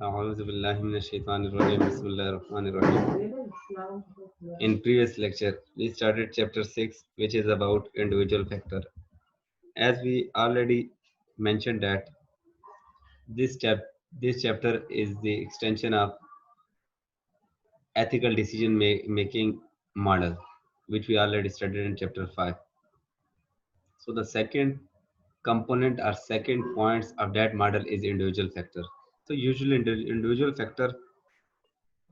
أعوذ بالله من الشيطان الرجيم. بسم الله الرحمن الرحيم. In previous lecture, we started chapter 6, which is about individual factor. As we already mentioned that this chapter is the extension of ethical decision making model, which we already studied in chapter 5. So the second component or second points of that model is individual factor. So usually individual factor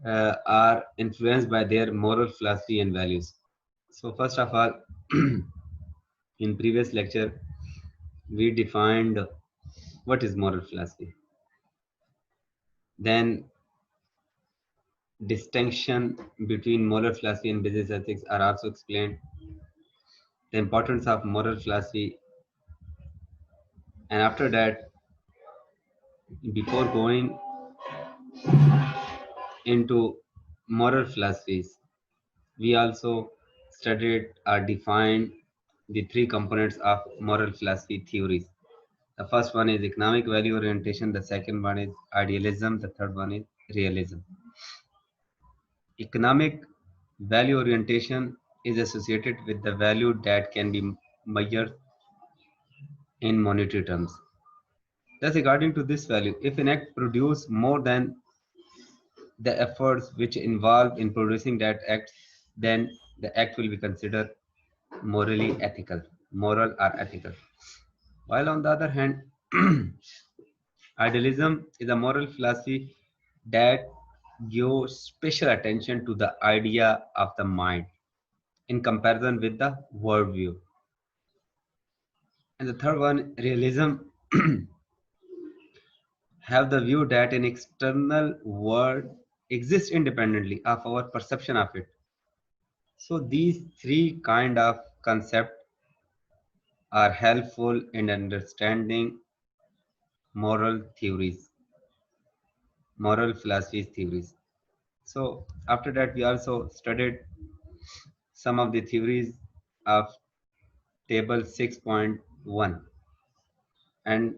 are influenced by their moral philosophy and values. So first of all, in previous lecture, we defined what is moral philosophy. Then distinction between moral philosophy and business ethics are also explained. The importance of moral philosophy, and after that, before going into moral philosophies, we also studied or defined the three components of moral philosophy theories. The first one is economic value orientation, the second one is idealism, the third one is realism. Economic value orientation is associated with the value that can be measured in monetary terms. Thus, according to this value, if an act produces more than the efforts which involved in producing that act, then the act will be considered morally ethical, moral or ethical. While on the other hand, idealism is a moral philosophy that gives special attention to the idea of the mind in comparison with the worldview. And the third one, realism, have the view that an external world exists independently of our perception of it. So these three kind of concepts are helpful in understanding moral theories, moral philosophy theories. So after that, we also studied some of the theories of table 6.1, and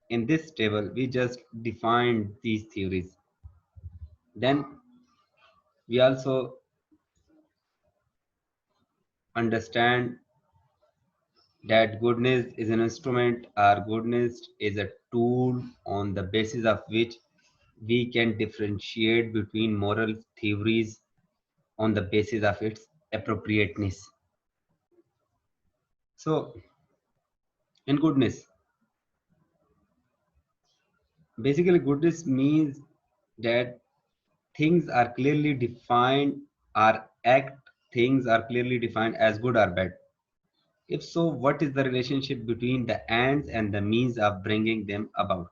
in this table we just defined these theories. Then we also understand that goodness is an instrument or goodness is a tool on the basis of which we can differentiate between moral theories on the basis of its appropriateness. So in goodness, basically goodness means that things are clearly defined, or act things are clearly defined as good or bad. If so, what is the relationship between the ends and the means of bringing them about?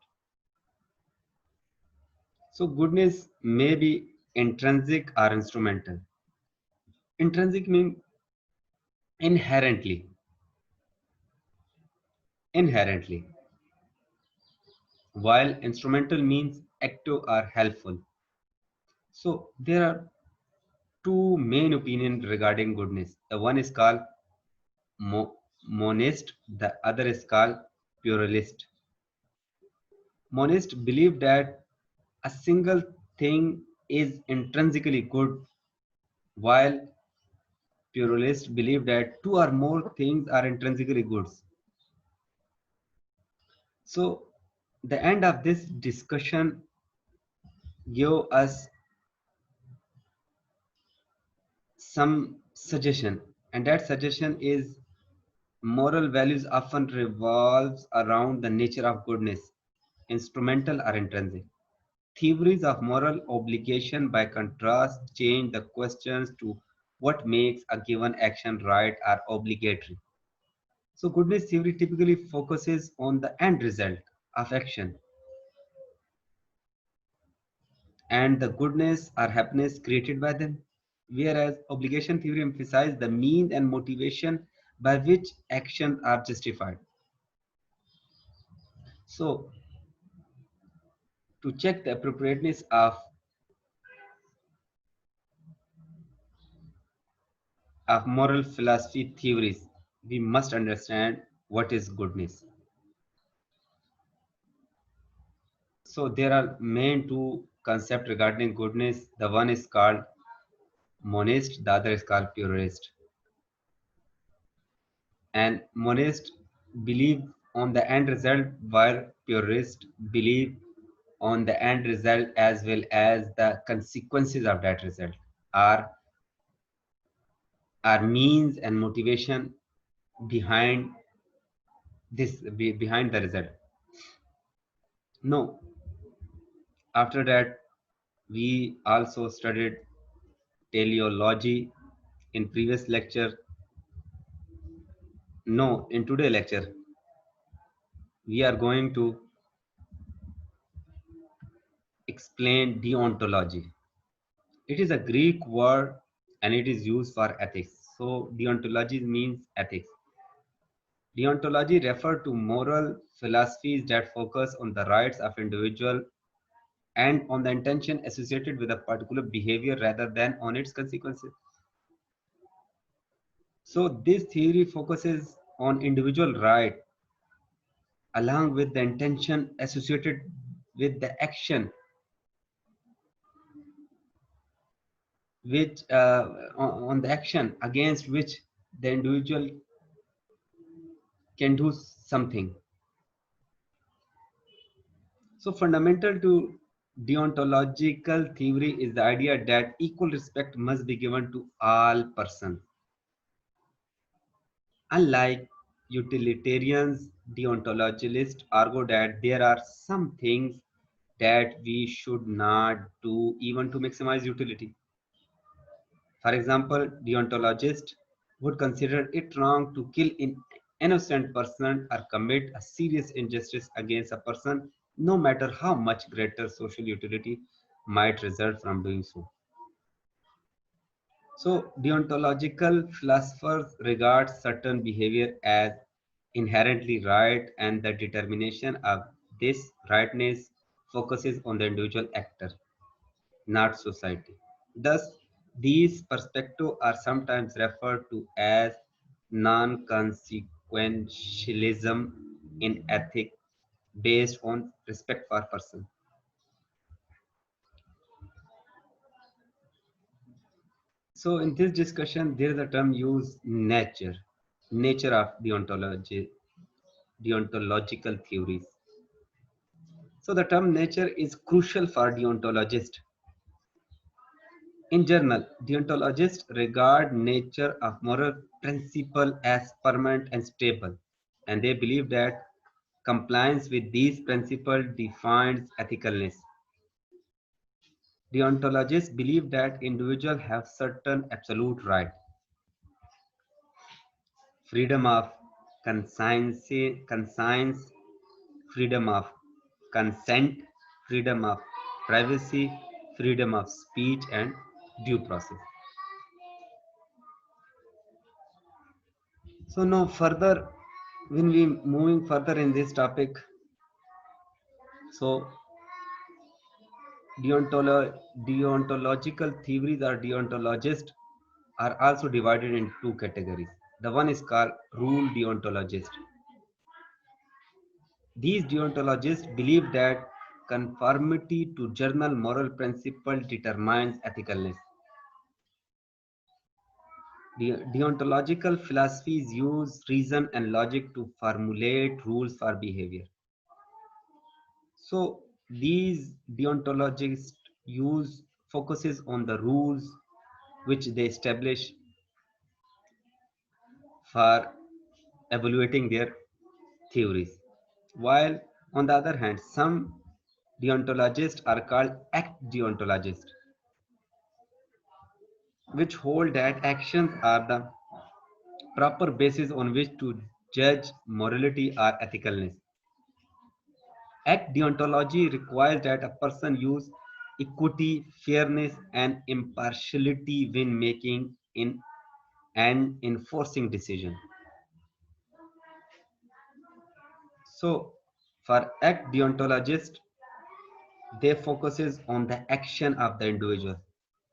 So goodness may be intrinsic or instrumental. Intrinsic means inherently, inherently, while instrumental means active or helpful. So there are two main opinions regarding goodness. The one is called monist, the other is called pluralist. Monist believe that a single thing is intrinsically good, while pluralists believe that two or more things are intrinsically good. So the end of this discussion give us some suggestion, and that suggestion is moral values often revolves around the nature of goodness, instrumental or intrinsic. Theories of moral obligation, by contrast, change the questions to what makes a given action right or obligatory. So goodness theory typically focuses on the end result of action and the goodness or happiness created by them, whereas obligation theory emphasizes the means and motivation by which actions are justified. So to check the appropriateness of moral philosophy theories, we must understand what is goodness. So there are main two concepts regarding goodness. The one is called monist, the other is called purist. And monist believe on the end result, while purist believe on the end result as well as the consequences of that result, are means and motivation behind behind the result. No, after that we also studied teleology in previous lecture. No, in today lecture we are going to explain deontology. It is a Greek word and it is used for ethics. So deontology means ethics. Deontology refers to moral philosophies that focus on the rights of individual and on the intention associated with a particular behavior rather than on its consequences. So this theory focuses on individual right along with the intention associated with the action which on the action against which the individual can do something. So fundamental to deontological theory is the idea that equal respect must be given to all persons. Unlike utilitarians, deontologists argue that there are some things that we should not do even to maximize utility. For example, deontologists would consider it wrong to kill an innocent person or commit a serious injustice against a person, no matter how much greater social utility might result from doing so. So, deontological philosophers regard certain behavior as inherently right, and the determination of this rightness focuses on the individual actor, not society. Thus, these perspectives are sometimes referred to as non-consequentialism in ethics based on respect for person. So in this discussion, there is a term used nature of deontological theories. So the term nature is crucial for deontologists. In general, deontologists regard nature of moral principle as permanent and stable, and they believe that compliance with these principles defines ethicalness. Deontologists believe that individuals have certain absolute rights: freedom of conscience, freedom of consent, freedom of privacy, freedom of speech, and due process. So now further, when we moving further in this topic, so deontological theories or deontologists are also divided in two categories. The one is called rule deontologist. These deontologists believe that conformity to general moral principle determines ethicalness. Deontological philosophies use reason and logic to formulate rules for behavior. So these deontologists use focuses on the rules which they establish for evaluating their theories. While on the other hand, some deontologists are called act deontologists, which hold that actions are the proper basis on which to judge morality or ethicalness. Act deontology requires that a person use equity, fairness, and impartiality when making in and enforcing decision. So, for act deontologist, they focuses on the action of the individual,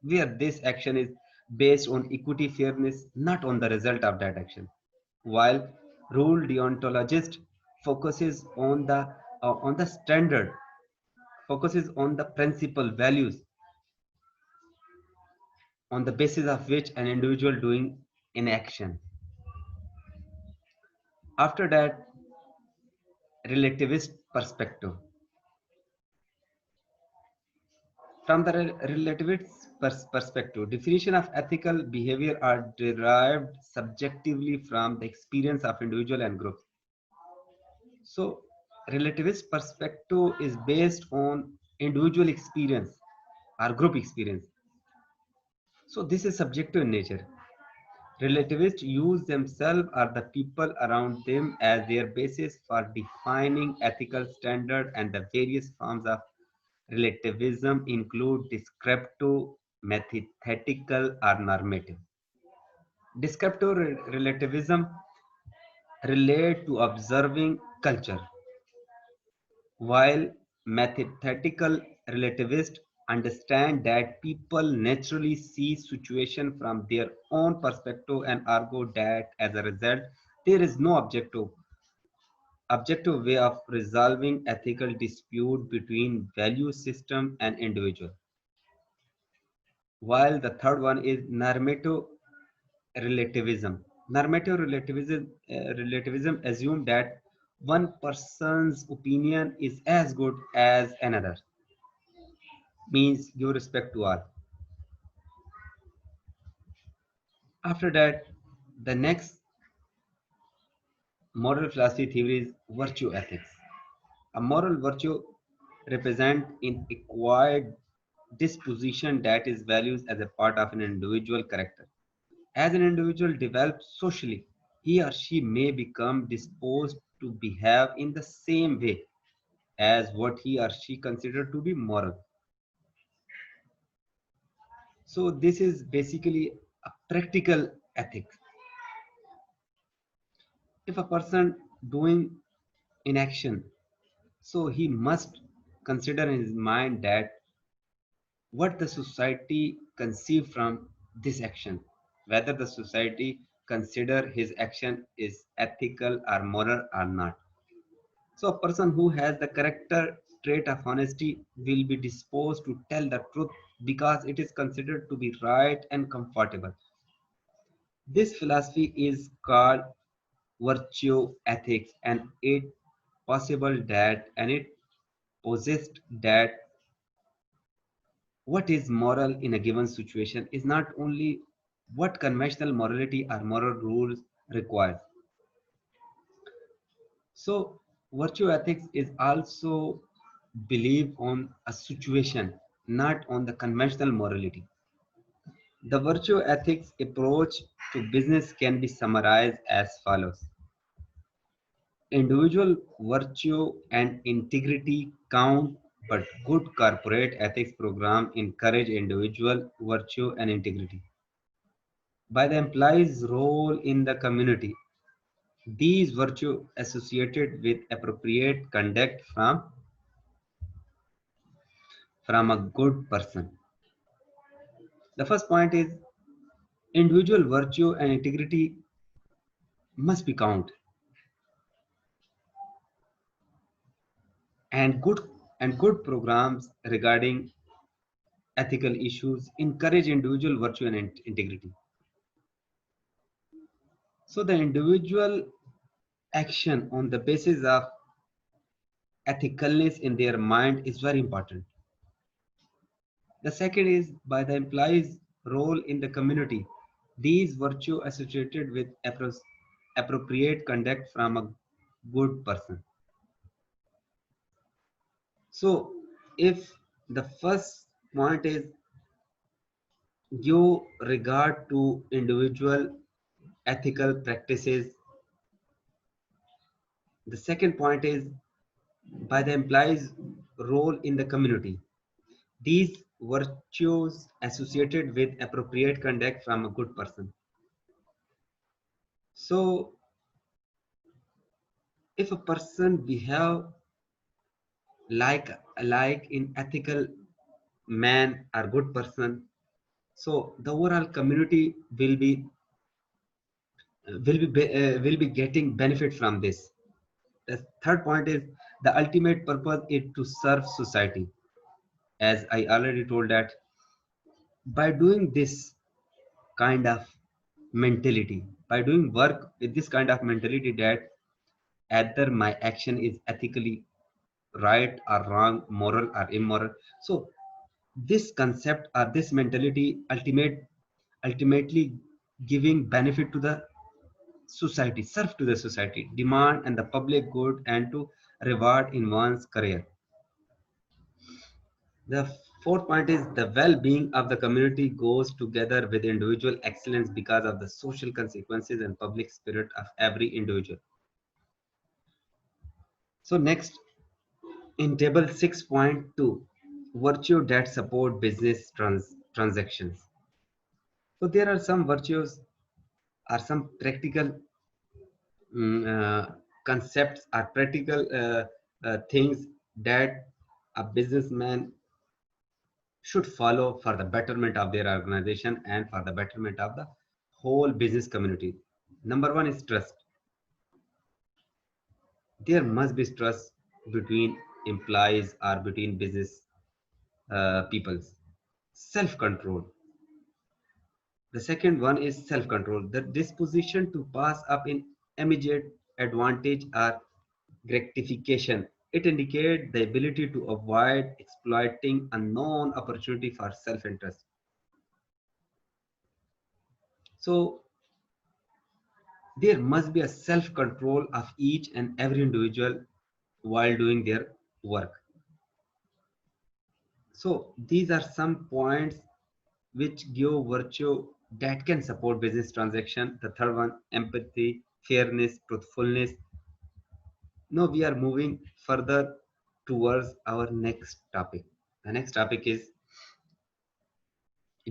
where this action is based on equity, fairness, not on the result of that action. While rule deontologist focuses on the standard focuses on the principal values on the basis of which an individual doing in action. After that, relativist perspective. From the relativist perspective, definition of ethical behavior are derived subjectively from the experience of individual and group. So, relativist perspective is based on individual experience or group experience. So, this is subjective in nature. Relativists use themselves or the people around them as their basis for defining ethical standard, and the various forms of relativism include descriptive, metaphysical, or normative. Descriptive relativism relate to observing culture, while metaphysical relativists understand that people naturally see situation from their own perspective and argue that as a result there is no objective way of resolving ethical dispute between value system and individual. While the third one is normative relativism. Normative relativism assumes that one person's opinion is as good as another, means give respect to all. After that, the next moral philosophy theory is virtue ethics. A moral virtue represents an acquired disposition that is values as a part of an individual character. As an individual develops socially, he or she may become disposed to behave in the same way as what he or she considered to be moral. So this is basically a practical ethics. If a person doing in action, so he must consider in his mind that what the society conceive from this action, whether the society consider his action is ethical or moral or not. So a person who has the character trait of honesty will be disposed to tell the truth because it is considered to be right and comfortable. This philosophy is called virtue ethics, and it possible that and it possessed that what is moral in a given situation is not only what conventional morality or moral rules requires. So virtue ethics is also believe on a situation, not on the conventional morality. The virtue ethics approach to business can be summarized as follows. Individual virtue and integrity count, but good corporate ethics program encourage individual virtue and integrity. By the employee's role in the community, these virtue associated with appropriate conduct from a good person. The first point is individual virtue and integrity must be count, and good programs regarding ethical issues encourage individual virtue and integrity. So the individual action on the basis of ethicalness in their mind is very important. The second is by the employee's role in the community. These virtue associated with appropriate conduct from a good person. So if the first point is give regard to individual ethical practices, the second point is by the employee's role in the community. These virtues associated with appropriate conduct from a good person. So if a person behave like in ethical man or good person, so the overall community will be getting benefit from this. The third point is the ultimate purpose is to serve society. as I already told that by doing this kind of mentality, by doing work with this kind of mentality, that either my action is ethically right or wrong, moral or immoral. So this concept or this mentality ultimately giving benefit to the society, serve to the society, demand and the public good, and to reward in one's career. The fourth point is the well-being of the community goes together with individual excellence because of the social consequences and public spirit of every individual. So next, in table 6.2, virtue that support business transactions. So there are some virtues or some practical concepts or practical things that a businessman should follow for the betterment of their organization and for the betterment of the whole business community. Number one is trust. There must be trust between employees or between business peoples. Self control. The second one is self control, the disposition to pass up in immediate advantage or gratification. It indicates the ability to avoid exploiting a known opportunity for self interest. So there must be a self control of each and every individual while doing their work. So these are some points which give virtue that can support business transaction. The third one, empathy, fairness, truthfulness. Now we are moving further towards our next topic. The next topic is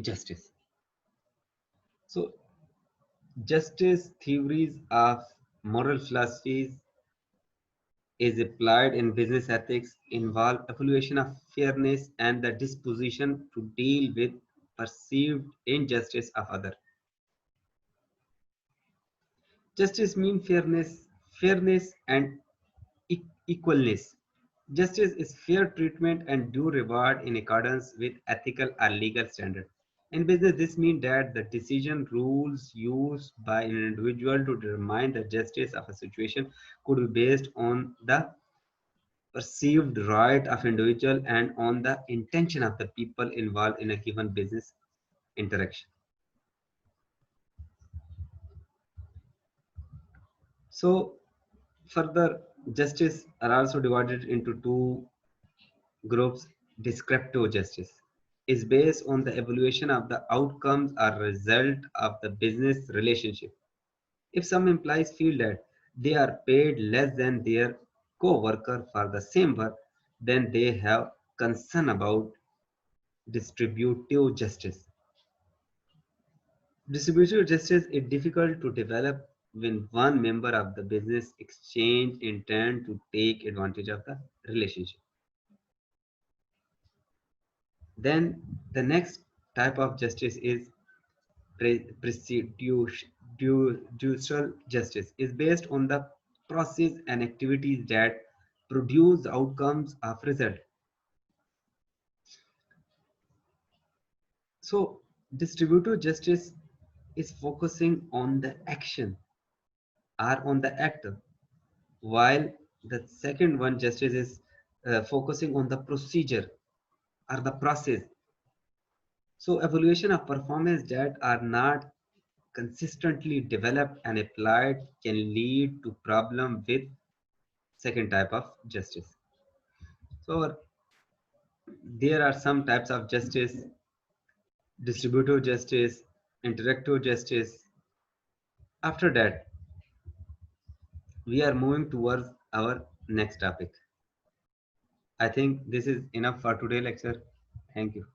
justice. So justice theories of moral philosophies is applied in business ethics involve evaluation of fairness and the disposition to deal with perceived injustice of others. Justice means fairness and equalness. Justice is fair treatment and due reward in accordance with ethical or legal standards. In business, this means that the decision rules used by an individual to determine the justice of a situation could be based on the perceived right of individual and on the intention of the people involved in a given business interaction. So further, justice are also divided into two groups. Descriptive justice is based on the evaluation of the outcomes or result of the business relationship. If some employees feel that they are paid less than their co-worker for the same work, then they have concern about distributive justice. Distributive justice is difficult to develop when one member of the business exchange intend to take advantage of the relationship. Then the next type of justice is judicial justice is based on the process and activities that produce the outcomes of result. So distributive justice is focusing on the action or on the actor, while the second one justice is focusing on the procedure or the process. So evaluation of performance that are not consistently developed and applied can lead to problem with second type of justice. So there are some types of justice: distributive justice, interactive justice. After that, we are moving towards our next topic. I think this is enough for today lecture. Thank you.